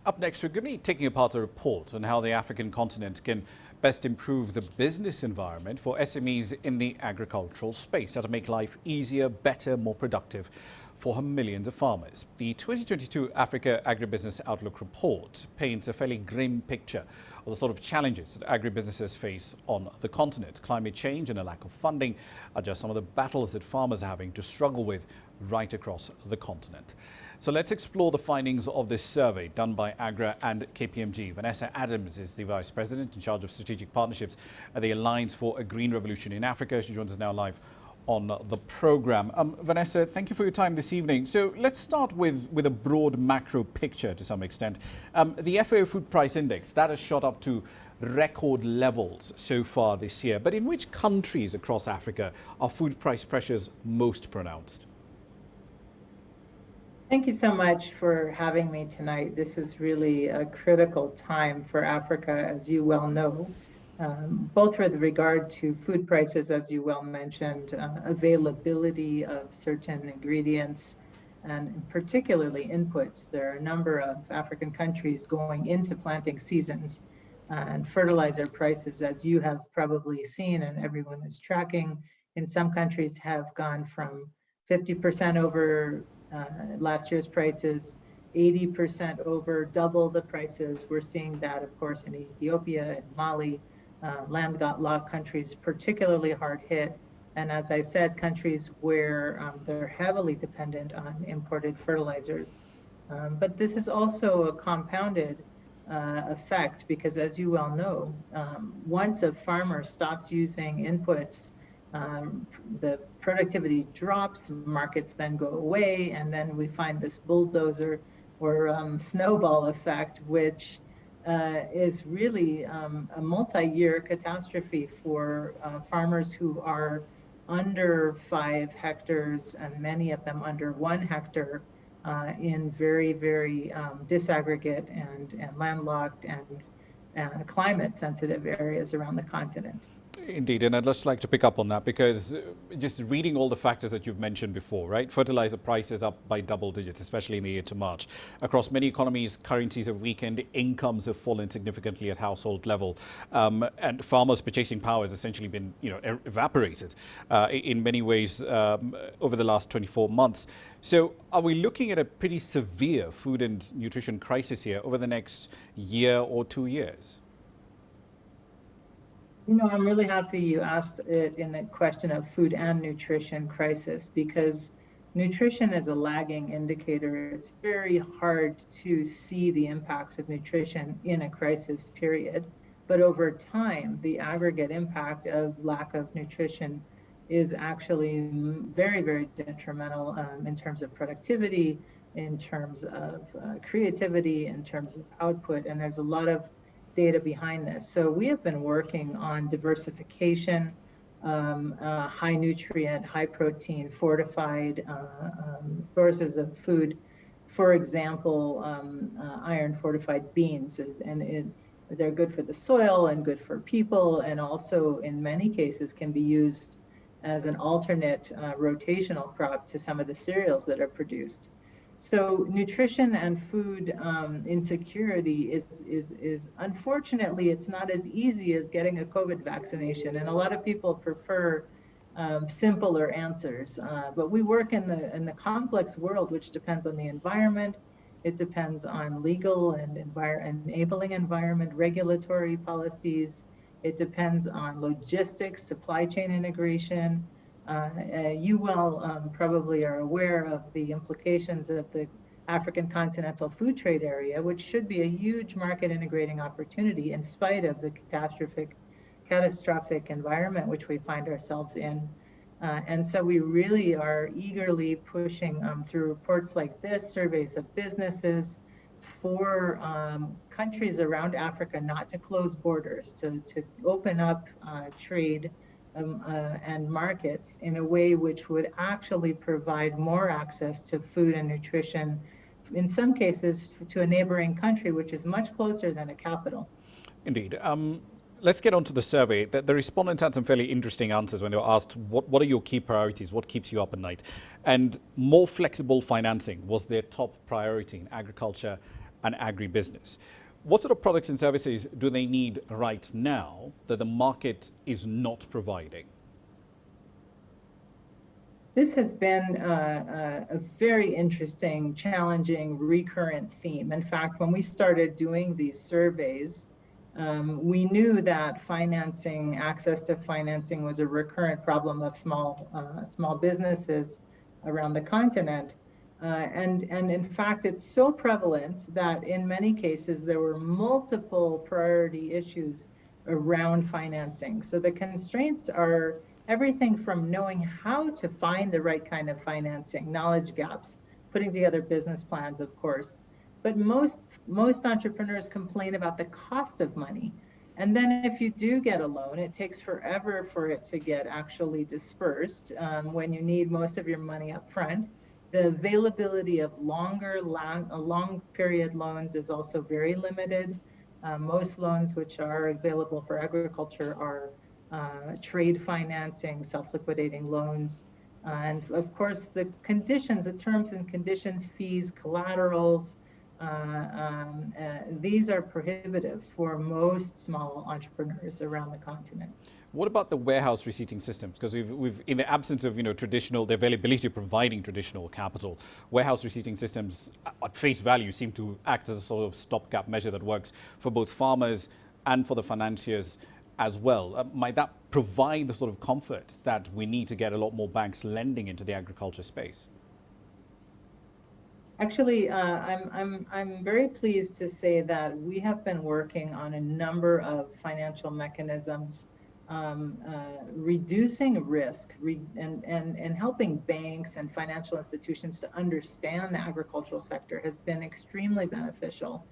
Up next, we're going to be taking apart a report on how the African continent can best improve the business environment for SMEs in the agricultural space, how to make life easier, better, more productive for millions of farmers. The 2022 Africa Agribusiness Outlook report paints a fairly grim picture of the sort of challenges that agribusinesses face on the continent. Climate change and a lack of funding are just some of the battles that farmers are having to struggle with right across the continent. So let's explore the findings of this survey done by AGRA and KPMG. Vanessa Adams is the Vice President in charge of strategic partnerships at the Alliance for a Green Revolution in Africa. She joins us now live on the program. Vanessa, thank you for your time this evening. So let's start with a broad macro picture to some extent. The FAO Food Price Index, that has shot up to record levels so far this year. But in which countries across Africa are food price pressures most pronounced? Thank you so much for having me tonight. This is really a critical time for Africa, as you well know, both with regard to food prices, as you well mentioned, availability of certain ingredients, and particularly inputs. There are a number of African countries going into planting seasons, and fertilizer prices, as you have probably seen and everyone is tracking, in some countries have gone from 50% over last year's prices, 80% over, double the prices. We're seeing that, of course, in Ethiopia and Mali, landlocked countries particularly hard hit. And as I said, countries where they're heavily dependent on imported fertilizers. But this is also a compounded effect because, as you well know, once a farmer stops using inputs, the productivity drops, markets then go away, and then we find this bulldozer or snowball effect, which is really a multi-year catastrophe for farmers who are under 5 hectares and many of them under 1 hectare in very, very disaggregate and landlocked and climate-sensitive areas around the continent. Indeed, and I'd just like to pick up on that because just reading all the factors that you've mentioned before, right? Fertilizer prices up by double digits, especially in the year to March. Across many economies, currencies have weakened, incomes have fallen significantly at household level, and farmers' purchasing power has essentially been, evaporated in many ways over the last 24 months. So are we looking at a pretty severe food and nutrition crisis here over the next year or 2 years? I'm really happy you asked it in the question of food and nutrition crisis, because nutrition is a lagging indicator. It's very hard to see the impacts of nutrition in a crisis period. But over time, the aggregate impact of lack of nutrition is actually very, very detrimental in terms of productivity, in terms of creativity, in terms of output. And there's a lot of data behind this. So we have been working on diversification, high nutrient, high protein, fortified sources of food. For example, iron fortified beans, they're good for the soil and good for people, and also in many cases can be used as an alternate rotational crop to some of the cereals that are produced. So nutrition and food insecurity is unfortunately, it's not as easy as getting a COVID vaccination. And a lot of people prefer simpler answers. But we work in the complex world, which depends on the environment. It depends on legal and enabling environment, regulatory policies. It depends on logistics, supply chain integration. You well probably are aware of the implications of the African continental food trade area, which should be a huge market integrating opportunity in spite of the catastrophic environment which we find ourselves in. And so we really are eagerly pushing through reports like this, surveys of businesses, for countries around Africa not to close borders, to open up trade and markets in a way which would actually provide more access to food and nutrition, in some cases to a neighboring country, which is much closer than a capital. Indeed. Let's get on to the survey. The respondents had some fairly interesting answers when they were asked, what are your key priorities? What keeps you up at night? And more flexible financing was their top priority in agriculture an agribusiness. What sort of products and services do they need right now that the market is not providing? This has been a very interesting, challenging, recurrent theme. In fact, when we started doing these surveys, we knew that financing, access to financing, was a recurrent problem of small businesses around the continent. And in fact, it's so prevalent that in many cases there were multiple priority issues around financing. So the constraints are everything from knowing how to find the right kind of financing, knowledge gaps, putting together business plans, of course. But most entrepreneurs complain about the cost of money. And then if you do get a loan, it takes forever for it to get actually dispersed when you need most of your money up front. The availability of long period loans is also very limited. Most loans which are available for agriculture are trade financing, self-liquidating loans. And of course, the conditions, the terms and conditions, fees, collaterals, these are prohibitive for most small entrepreneurs around the continent. What about the warehouse receipting systems? Because we've in the absence of traditional, the availability of providing traditional capital, warehouse receipting systems at face value seem to act as a sort of stopgap measure that works for both farmers and for the financiers as well. Might that provide the sort of comfort that we need to get a lot more banks lending into the agriculture space? Actually, I'm very pleased to say that we have been working on a number of financial mechanisms, reducing risk and helping banks and financial institutions to understand the agricultural sector has been extremely beneficial.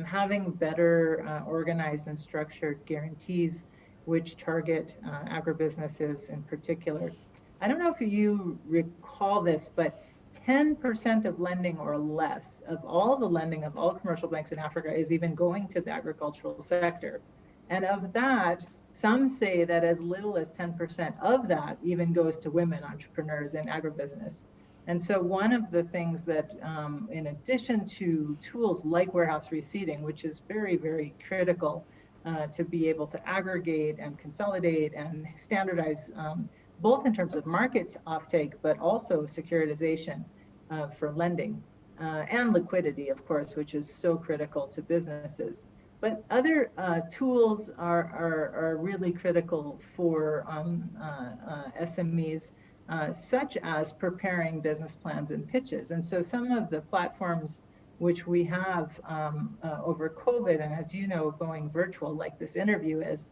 Having better organized and structured guarantees which target agribusinesses in particular. I don't know if you recall this, but 10% of lending or less of all the lending of all commercial banks in Africa is even going to the agricultural sector. And of that, some say that as little as 10% of that even goes to women entrepreneurs in agribusiness. And so one of the things that, in addition to tools like warehouse receipting, which is very, very critical to be able to aggregate and consolidate and standardize, both in terms of market offtake, but also securitization for lending and liquidity, of course, which is so critical to businesses. But other tools are really critical for SMEs, such as preparing business plans and pitches. And so some of the platforms which we have over COVID, and as you know, going virtual like this interview is,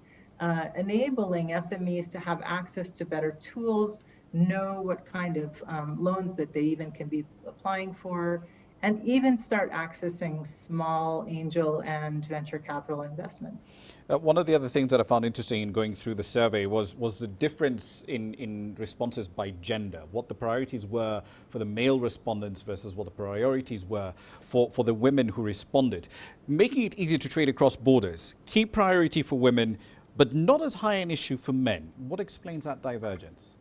enabling SMEs to have access to better tools, know what kind of loans that they even can be applying for, and even start accessing small angel and venture capital investments. One of the other things that I found interesting in going through the survey was the difference in responses by gender, what the priorities were for the male respondents versus what the priorities were for the women who responded. Making it easier to trade across borders, key priority for women, but not as high an issue for men. What explains that divergence?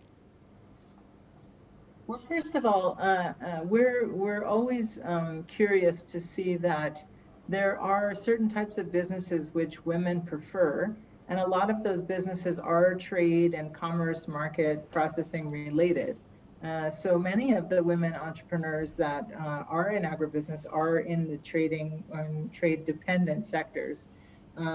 Well, first of all, we're always curious to see that there are certain types of businesses which women prefer, and a lot of those businesses are trade and commerce market processing related. So many of the women entrepreneurs that are in agribusiness are in the trading and trade dependent sectors.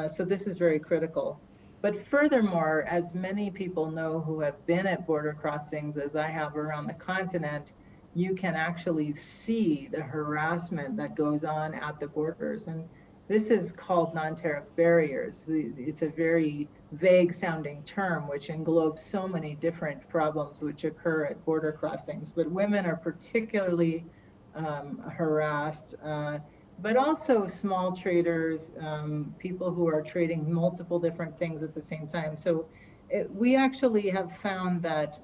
So this is very critical. But furthermore, as many people know who have been at border crossings, as I have around the continent, you can actually see the harassment that goes on at the borders. And this is called non-tariff barriers. It's a very vague sounding term which englobes so many different problems which occur at border crossings. But women are particularly harassed. But also small traders, people who are trading multiple different things at the same time. So we actually have found that,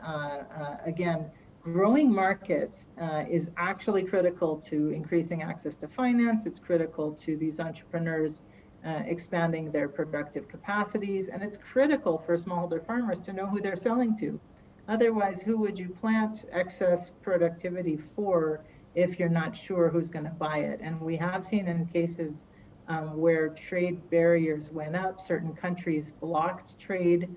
again, growing markets is actually critical to increasing access to finance. It's critical to these entrepreneurs expanding their productive capacities. And it's critical for smallholder farmers to know who they're selling to. Otherwise, who would you plant excess productivity for if you're not sure who's going to buy it. And we have seen in cases where trade barriers went up, certain countries blocked trade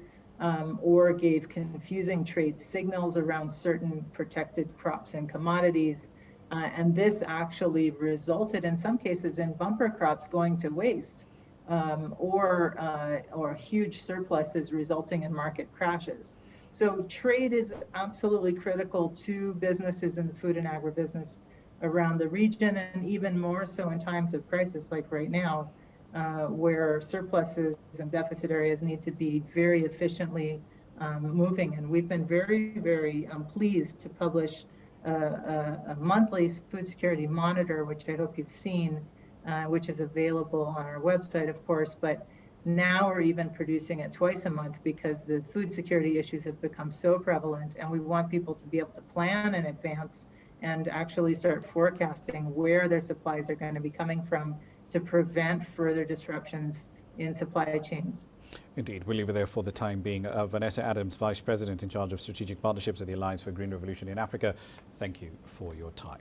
or gave confusing trade signals around certain protected crops and commodities. And this actually resulted in some cases in bumper crops going to waste or huge surpluses resulting in market crashes. So trade is absolutely critical to businesses in the food and agribusiness around the region, and even more so in times of crisis like right now, where surpluses and deficit areas need to be very efficiently moving. And we've been very pleased to publish a monthly food security monitor, which I hope you've seen, which is available on our website, of course, but now we're even producing it twice a month because the food security issues have become so prevalent, and we want people to be able to plan in advance and actually start forecasting where their supplies are going to be coming from to prevent further disruptions in supply chains. Indeed. We'll leave it there for the time being. Vanessa Adams, Vice President in charge of Strategic Partnerships at the Alliance for Green Revolution in Africa, thank you for your time.